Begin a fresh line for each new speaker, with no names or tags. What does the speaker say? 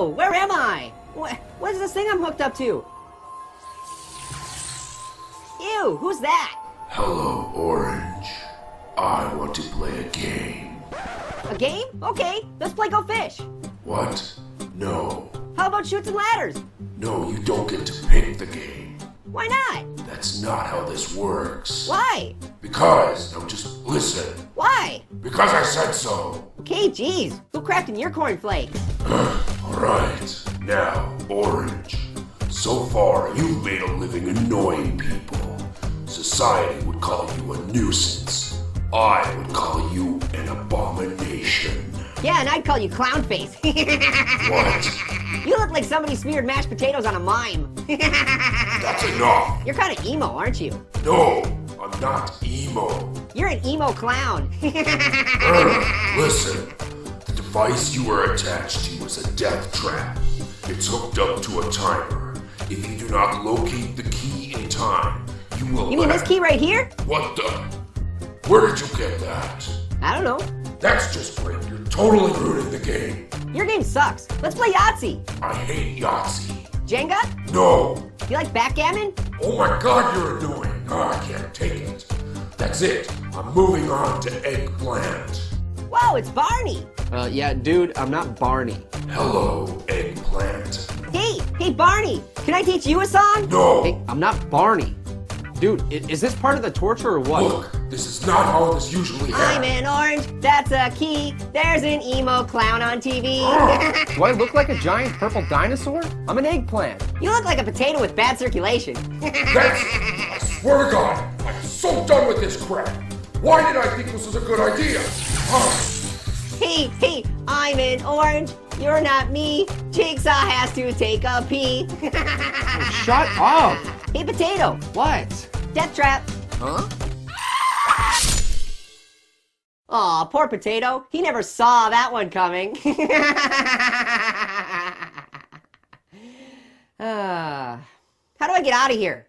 Whoa, where am I? What is this thing I'm hooked up to? Ew, who's that?
Hello, Orange. I want to play a game.
A game? Okay, let's play Go Fish.
What? No.
How about Chutes and Ladders?
No, you don't get to pick the game.
Why not?
That's not how this works.
Why?
Because, now just listen.
Why?
Because I said so.
Okay, geez, who crafted your cornflakes?
Alright, now, Orange. So far, you've made a living annoying people. Society would call you a nuisance. I would call you an abomination.
Yeah, and I'd call you Clownface.
What?
You look like somebody smeared mashed potatoes on a mime.
That's enough.
You're kind of emo, aren't you?
No, I'm not emo.
You're an emo clown.
Listen, the device you are attached to is a death trap. It's hooked up to a timer. If you do not locate the key in time, you will
You mean this key right here?
What the? Where did you get that?
I don't know.
That's just great. You're totally ruining the game.
Your game sucks. Let's play Yahtzee.
I hate Yahtzee.
Jenga?
No.
You like backgammon?
Oh my god, you're annoying. Oh, I can't take it. That's it. I'm moving on to Eggplant.
Whoa, it's Barney.
Yeah, dude, I'm not Barney.
Hello, Eggplant.
Hey, Barney. Can I teach you a song?
No.
Hey, I'm not Barney. Dude, is this part of the torture or what?
Look, this is not how this usually
I'm
happens.
an orange, that's a key. There's an emo clown on TV.
Do I look like a giant purple dinosaur? I'm an eggplant.
You look like a potato with bad circulation.
I swear to God, I'm so done with this crap. Why did I think this was a good idea?
Hey, I'm an orange. You're not me. Jigsaw has to take a pee.
Shut up!
Hey, potato.
What?
Death trap.
Huh?
Aw, poor potato. He never saw that one coming. How do I get out of here?